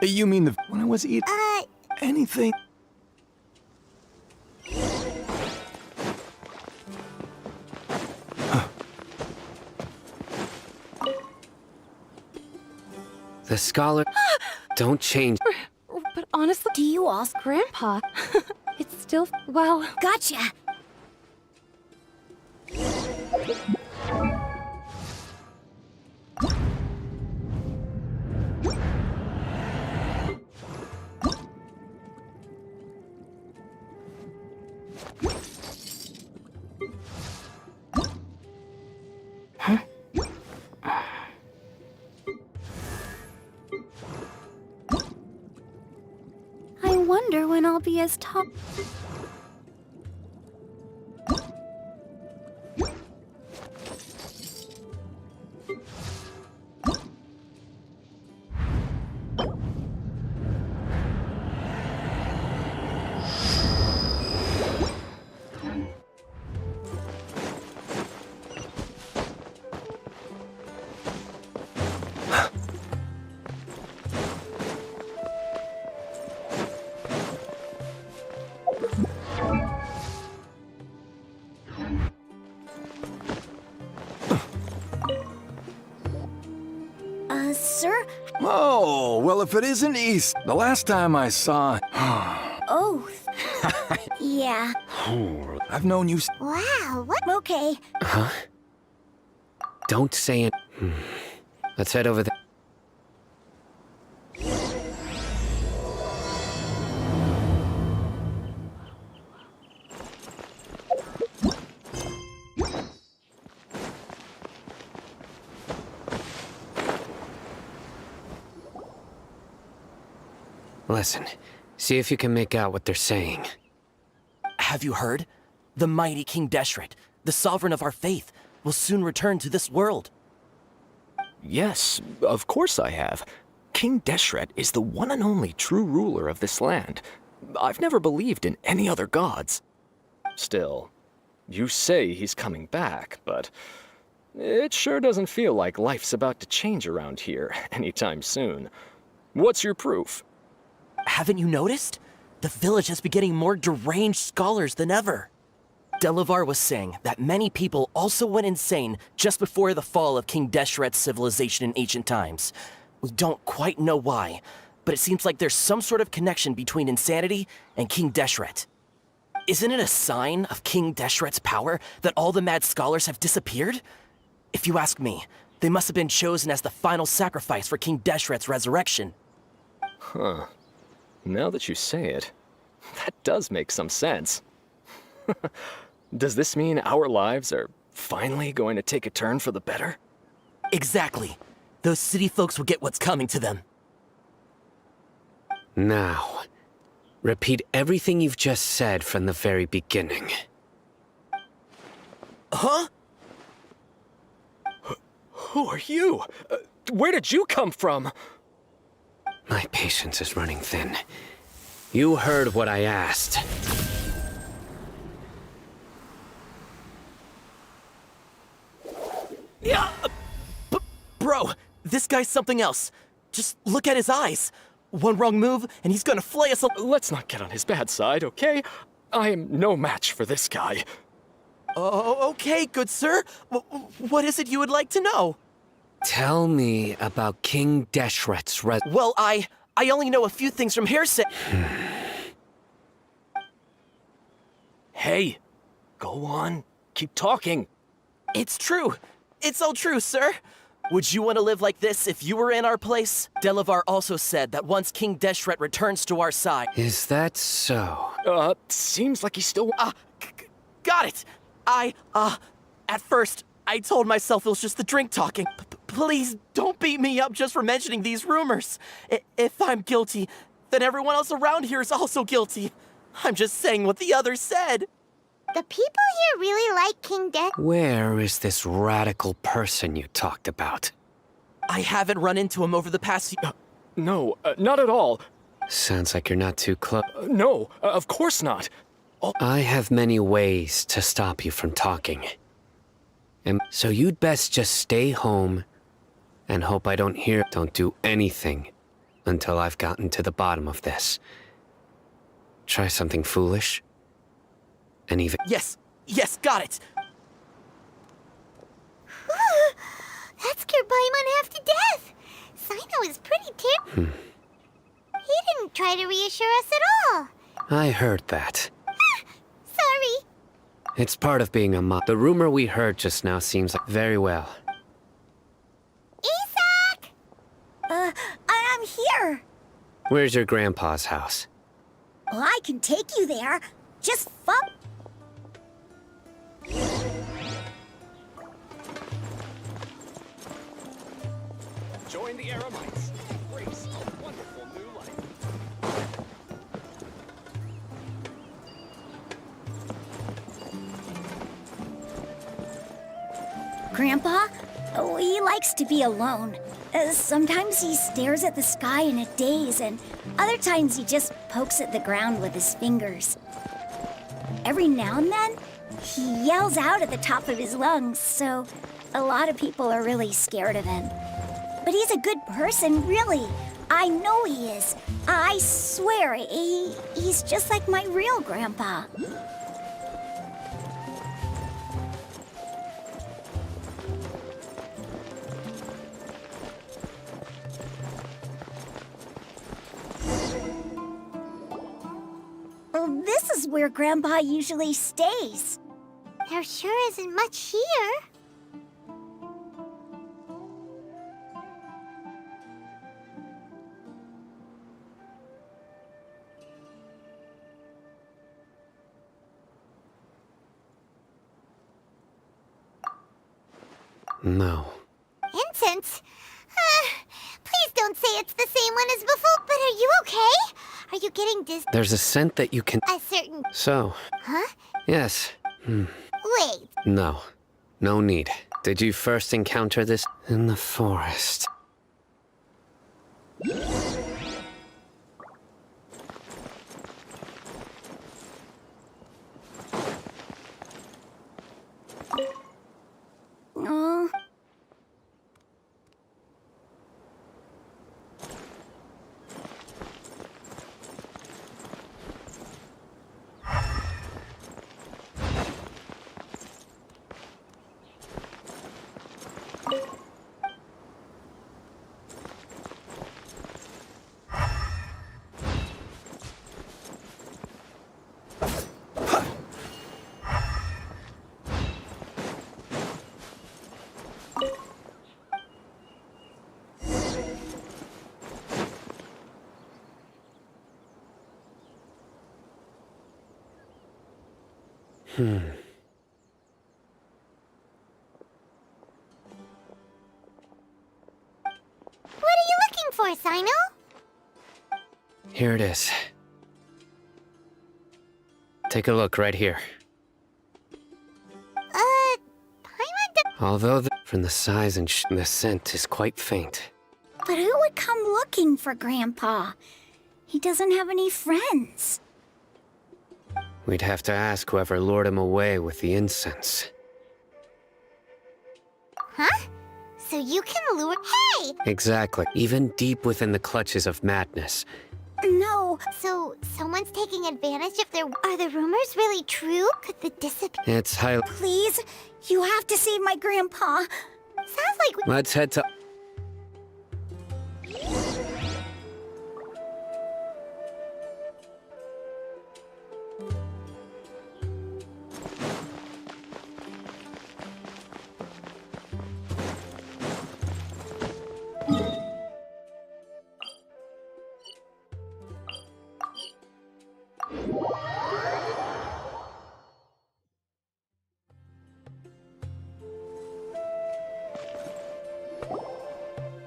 You mean when I was eating anything? The scholar... Don't change... But honestly, Do you all... Grandpa, it's still, well... Gotcha. I wonder when I'll be as tall... Sir? Oh, well, if it isn't East, the last time I saw... Oh. Yeah. I've known you... Wow, what? Okay. Huh? Don't say it. Let's head over there. Listen, see if you can make out what they're saying. Have you heard? The mighty King Deshret, the sovereign of our faith, will soon return to this world. Yes, of course I have. King Deshret is the one and only true ruler of this land. I've never believed in any other gods. Still, you say he's coming back, but it sure doesn't feel like life's about to change around here anytime soon. What's your proof? Haven't you noticed? The village has been getting more deranged scholars than ever. Delavar was saying that many people also went insane just before the fall of King Deshret's civilization in ancient times. We don't quite know why, but it seems like there's some sort of connection between insanity and King Deshret. Isn't it a sign of King Deshret's power that all the mad scholars have disappeared? If you ask me, they must have been chosen as the final sacrifice for King Deshret's resurrection. Huh. Now that you say it, that does make some sense. Does this mean our lives are finally going to take a turn for the better? Exactly. Those city folks will get what's coming to them. Now, repeat everything you've just said from the very beginning. Huh? Who are you? Where did you come from? My patience is running thin. You heard what I asked. Yeah, bro, this guy's something else. Just look at his eyes. One wrong move, and he's gonna flay us. Let's not get on his bad side, okay? I am no match for this guy. Oh, okay, good sir. What is it you would like to know? Tell me about King Deshret's Well, I only know a few things from hearsay. Hey, go on. Keep talking. It's true. It's all true, sir. Would you want to live like this if you were in our place? Delavar also said that once King Deshret returns to our side... Is that so? Seems like he's still... Got it! At first, I told myself it was just the drink talking. Please, don't beat me up just for mentioning these rumors. If I'm guilty, then everyone else around here is also guilty. I'm just saying what the others said. The people here really like King Deshret. Where is this radical person you talked about? I haven't run into him over the past few... No, not at all. Sounds like you're not too close. No, of course not. I have many ways to stop you from talking. And so you'd best just stay home and hope I don't hear. Don't do anything until I've gotten to the bottom of this. Try something foolish, and even— Yes! Yes, got it! That scared Paimon half to death. Sino is pretty terrible. He didn't try to reassure us at all. I heard that. Sorry. It's part of being a mo— The rumor we heard just now seems like— Very well. Isak! I'm here. Where's your grandpa's house? Well, I can take you there. Just Join the Eremites. Embrace a wonderful new life. Grandpa? Oh, he likes to be alone. Sometimes he stares at the sky in a daze, and other times he just pokes at the ground with his fingers. Every now and then, he yells out at the top of his lungs, so a lot of people are really scared of him. But he's a good person, really. I know he is. I swear, he's just like my real grandpa. Well, this is where Grandpa usually stays. There sure isn't much here. No. Incense? Please don't say it's the same one as before. But are you okay? Are you getting dizzy? There's a scent that you can— A certain... So, Huh? yes. Wait. No. No need. Did you first encounter this in the forest? Oh. What are you looking for, Sino? Here it is. Take a look right here. Paimon Although from the size and the scent is quite faint. But who would come looking for Grandpa? He doesn't have any friends. We'd have to ask whoever lured him away with the incense. Huh? So you can lure... Hey! Exactly. Even deep within the clutches of madness. No. So someone's taking advantage of their... Are the rumors really true? Could the disappear... It's highly... Please, you have to save my grandpa. Sounds like... Let's head to...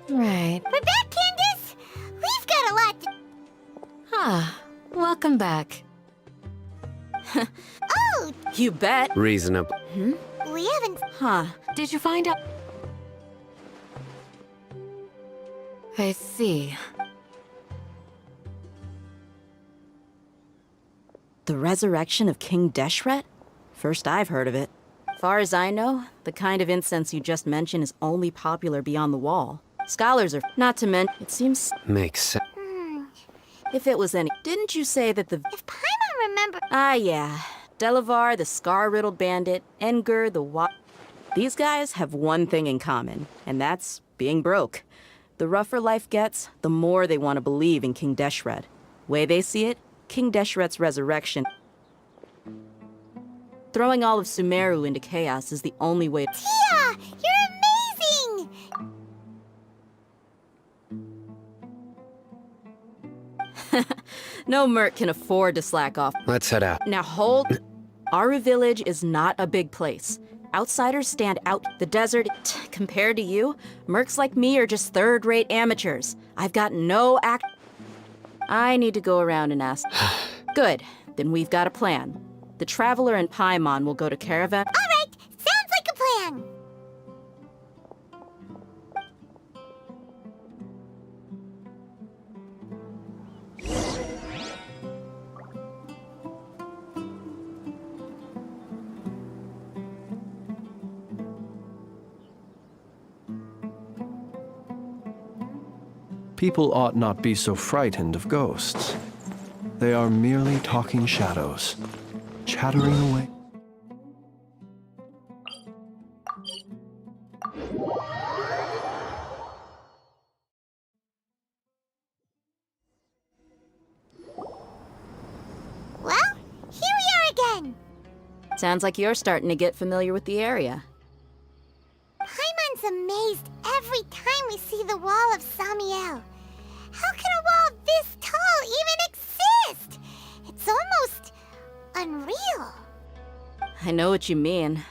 Right. We're back, Candace! We've got a lot to... Ah, welcome back. Oh! You bet. Reasonable. We haven't... Huh. Did you find out? I see. The resurrection of King Deshret? First I've heard of it. Far as I know, the kind of incense you just mentioned is only popular beyond the wall. Scholars are... Not to mention, it seems... Makes sense. If it was any... Didn't you say that the... If Paimon remember... Ah, yeah. Delavar, the scar-riddled bandit, Engur, the These guys have one thing in common, and that's being broke. The rougher life gets, the more they want to believe in King Deshret. Way they see it, King Deshret's resurrection... Throwing all of Sumeru into chaos is the only way... Tia! You're amazing! No merc can afford to slack off. Let's head out. Now hold... Aru Village is not a big place. Outsiders stand out. The desert, compared to you, mercs like me are just third-rate amateurs. I've got no act... I need to go around and ask... Good. Then we've got a plan. The Traveler and Paimon will go to Caravan... All right, sounds like a plan. People ought not be so frightened of ghosts. They are merely talking shadows, chattering away. Well, here we are again. Sounds like you're starting to get familiar with the area. Paimon's amazed every time we see the wall of Samiel. How can a wall this tall even exist? It's almost unreal. I know what you mean.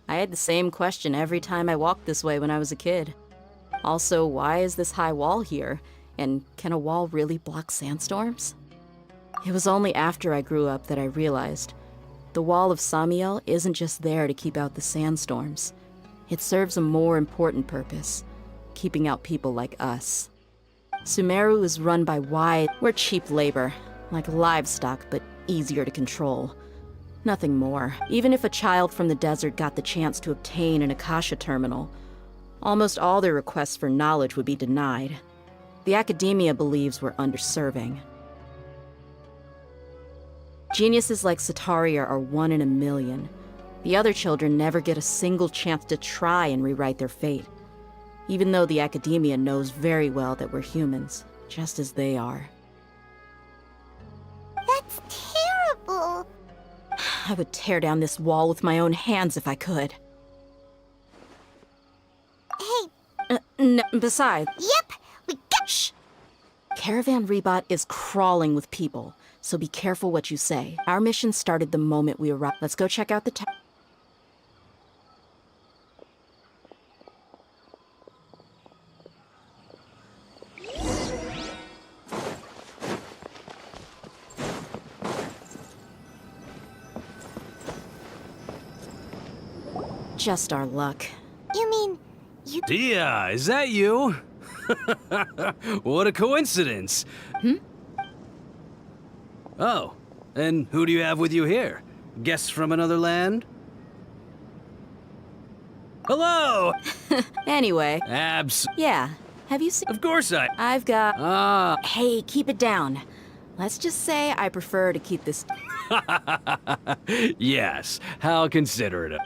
I had the same question every time I walked this way when I was a kid. Also, why is this high wall here? And can a wall really block sandstorms? It was only after I grew up that I realized the wall of Samiel isn't just there to keep out the sandstorms. It serves a more important purpose, keeping out people like us. Sumeru is run by we're cheap labor, like livestock, but easier to control. Nothing more. Even if a child from the desert got the chance to obtain an Akasha terminal, almost all their requests for knowledge would be denied. The academia believes we're underserving. Geniuses like Sataria are 1 in a million. The other children never get a single chance to try and rewrite their fate. Even though the academia knows very well that we're humans, just as they are. That's terrible. I would tear down this wall with my own hands if I could. Hey. Besides... Yep, we got... Shh! Caravan Rebot is crawling with people, so be careful what you say. Our mission started the moment we arrived. Let's go check out the town. Just our luck. You mean, you... Tia, is that you? What a coincidence. Oh, and who do you have with you here? Guests from another land? Hello! Anyway. Yeah. Have you seen... Of course I've got... Ah. Hey, keep it down. Let's just say I prefer to keep this... Yes, how considerate.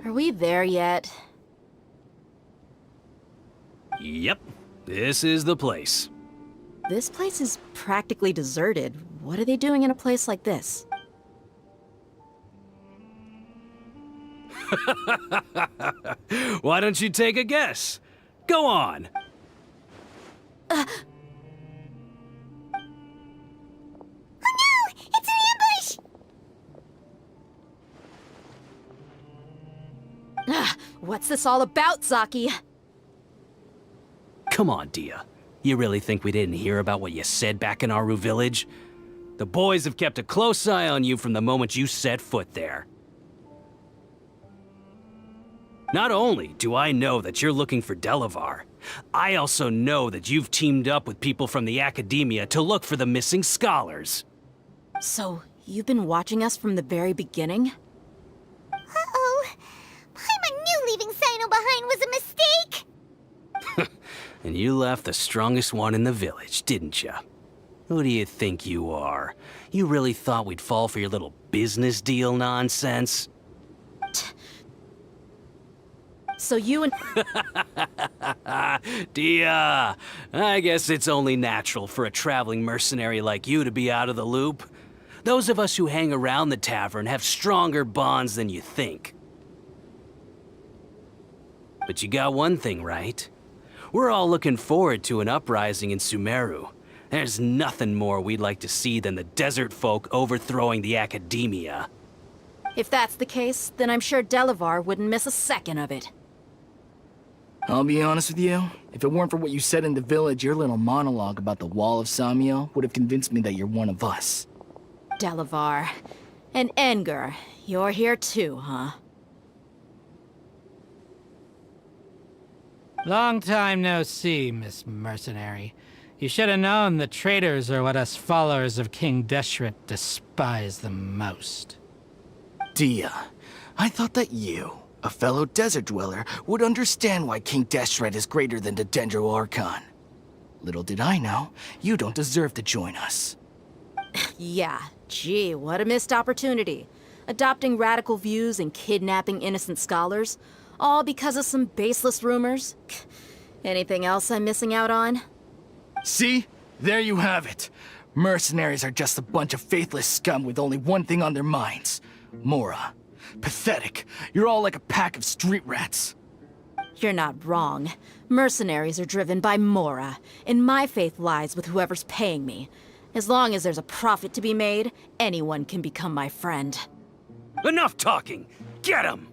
Are we there yet? Yep, this is the place. This place is practically deserted. What are they doing in a place like this? Why don't you take a guess? Go on. What's this all about, Zaki? Come on, Dia. You really think we didn't hear about what you said back in Aru Village? The boys have kept a close eye on you from the moment you set foot there. Not only do I know that you're looking for Delavar, I also know that you've teamed up with people from the Academia to look for the missing scholars. So, you've been watching us from the very beginning? Uh-oh. Paimon knew leaving Sino behind was a mistake! And you left the strongest one in the village, didn't ya? Who do you think you are? You really thought we'd fall for your little business deal nonsense? So you and... Dia, I guess it's only natural for a traveling mercenary like you to be out of the loop. Those of us who hang around the tavern have stronger bonds than you think. But you got one thing right. We're all looking forward to an uprising in Sumeru. There's nothing more we'd like to see than the desert folk overthrowing the Academia. If that's the case, then I'm sure Delavar wouldn't miss a second of it. I'll be honest with you, if it weren't for what you said in the village, your little monologue about the Wall of Samiel would have convinced me that you're one of us. Delavar. And Engur, you're here too, huh? Long time no see, Miss Mercenary. You should have known the traitors are what us followers of King Deshret despise the most. Dia, I thought that you, a fellow desert dweller, would understand why King Deshret is greater than the Dendro Archon. Little did I know, you don't deserve to join us. Yeah, gee, what a missed opportunity. Adopting radical views and kidnapping innocent scholars, all because of some baseless rumors. Anything else I'm missing out on? See? There you have it. Mercenaries are just a bunch of faithless scum with only one thing on their minds. Mora. Pathetic. You're all like a pack of street rats. You're not wrong. Mercenaries are driven by Mora, and my faith lies with whoever's paying me. As long as there's a profit to be made, anyone can become my friend. Enough talking! Get him!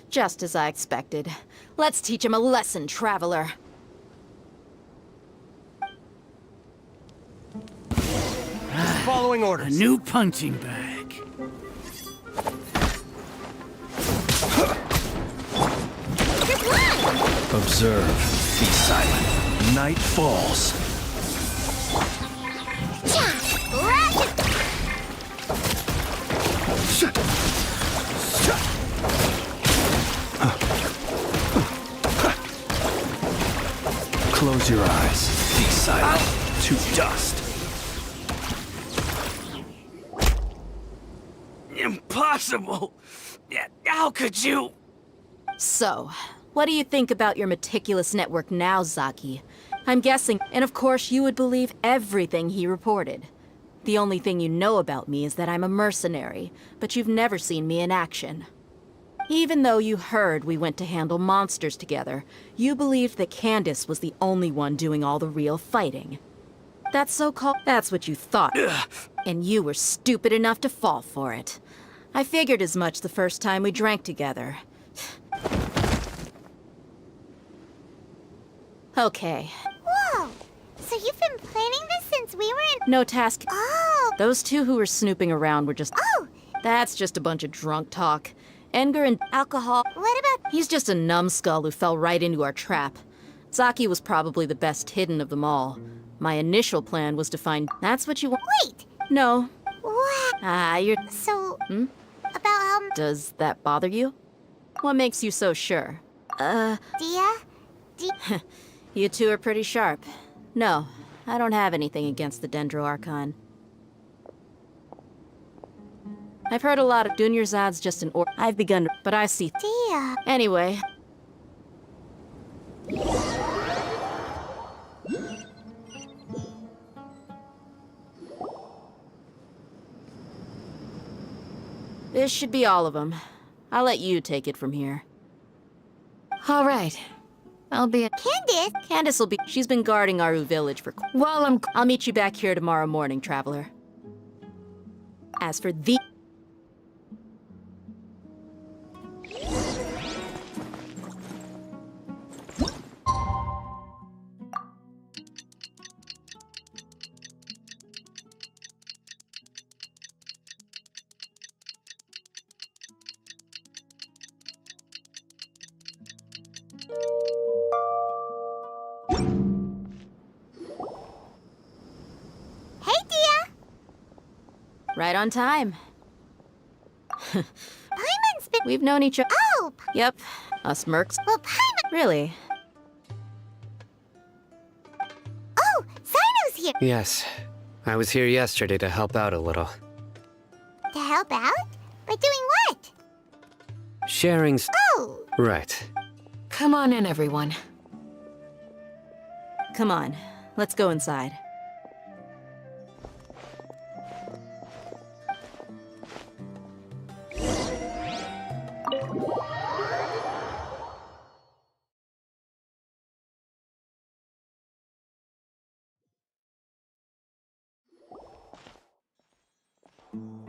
Just as I expected. Let's teach him a lesson, traveler. Following orders. A new punching bag. Observe. Be silent. Night falls. Close your eyes. Be silent. To dust. Impossible! How could you? So, what do you think about your meticulous network now, Zaki? I'm guessing, and of course you would believe everything he reported. The only thing you know about me is that I'm a mercenary, but you've never seen me in action. Even though you heard we went to handle monsters together, you believed that Candace was the only one doing all the real fighting. That's what you thought. And you were stupid enough to fall for it. I figured as much the first time we drank together. Okay. Whoa! So you've been planning this since we were in... No task. Oh! Those two who were snooping around were just... Oh! That's just a bunch of drunk talk. Engur and alcohol... What about... He's just a numbskull who fell right into our trap. Zaki was probably the best hidden of them all. My initial plan was to find... That's what you want... Wait! No. What? You're... So... Hmm? About, Does that bother you? What makes you so sure? Dia? You two are pretty sharp. No, I don't have anything against the Dendro Archon. I've heard a lot of Dunyarzad's just an I've begun to... But I see... Dia... Anyway... This should be all of them. I'll let you take it from here. All right. I'll be at... Candace? Candace will be... She's been guarding Aru Village for... While I'm... I'll meet you back here tomorrow morning, traveler. As for the... Right on time. Paimon's been. We've known each other. Oh! Yep, us mercs. Well, Paimon. Really? Oh, Sino's here. Yes. I was here yesterday to help out a little. To help out? By doing what? Sharing. Oh! Right. Come on in, everyone. Come on, let's go inside.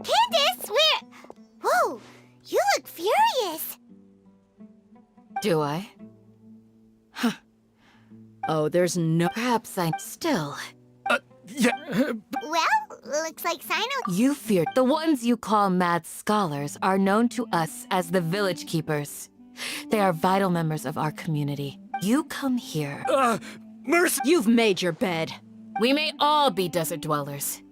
Candace, where? Whoa, you look furious. Do I? Huh. Oh, there's no. Perhaps I'm still. Well, looks like Sino. You fear. The ones you call mad scholars are known to us as the Village Keepers. They are vital members of our community. You come here. Mercy! You've made your bed. We may all be desert dwellers.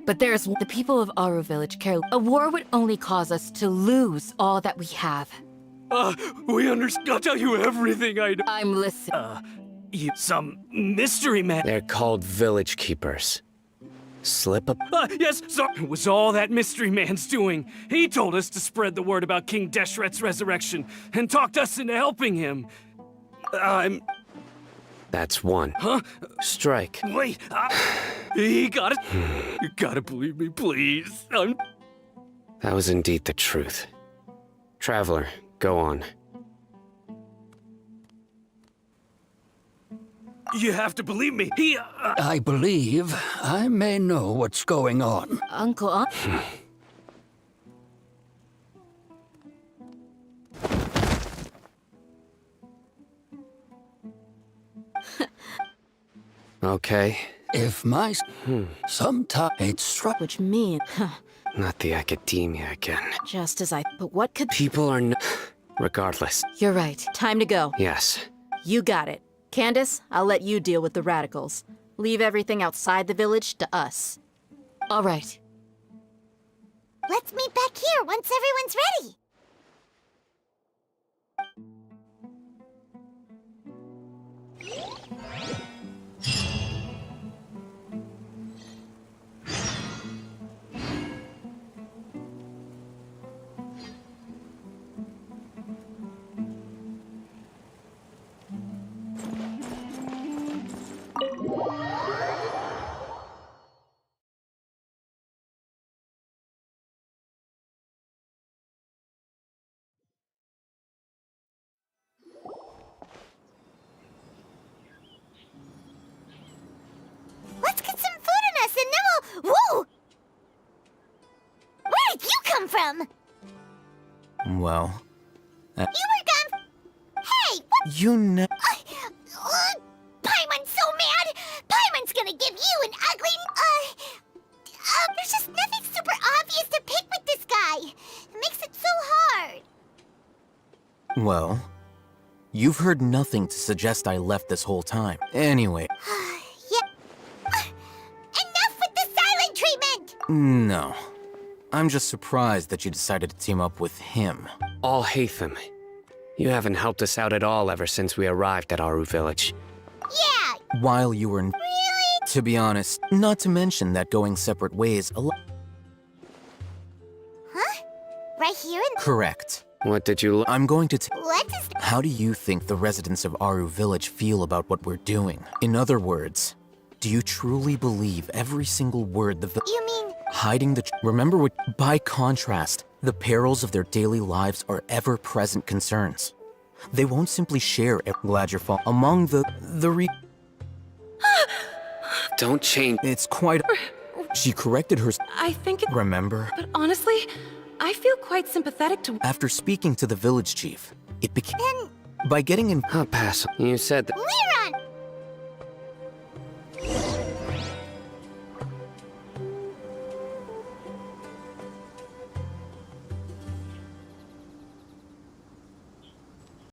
But there's the people of Aru Village care. A war would only cause us to lose all that we have. We understand. I'll tell you everything I know. I'm listening. You some mystery man. They're called village keepers. Slip up. Yes, so it was all that mystery man's doing. He told us to spread the word about King Deshret's resurrection and talked us into helping him. That's one. Huh? Strike. Wait, he got it. You gotta believe me, please. That was indeed the truth. Traveler, go on. You have to believe me. He. I believe I may know what's going on. Uncle. Okay. If my sometime it struck. Which mean, Not the academia again. just as I. But what could. People are regardless. You're right. Time to go. Yes. You got it. Candace, I'll let you deal with the radicals. Leave everything outside the village to us. All right. Let's meet back here once everyone's ready. Let's get some food in us and then we'll... Whoa! Where did you come from? Well, You were gone... Hey, what... you know. Paimon's so mad! Paimon's gonna give you an ugly... there's just nothing super obvious to pick with this guy. It makes it so hard. Well, you've heard nothing to suggest I left this whole time. Anyway. Enough with the silent treatment! No. I'm just surprised that you decided to team up with him. All Hatham. You haven't helped us out at all ever since we arrived at Aru Village. Yeah! While you were in... Really? To be honest, not to mention that going separate ways Huh? Right here in... Correct. What did you... I'm going to What is... How do you think the residents of Aru Village feel about what we're doing? In other words, do you truly believe every single word the You mean... hiding the... Remember what... By contrast, the perils of their daily lives are ever-present concerns. They won't simply share... Glad you're among the... Don't change... It's quite... She corrected her... I think it... Remember? But honestly, I feel quite sympathetic to... After speaking to the village chief, it became... Then... By getting in... I'll pass. You said that... Liron!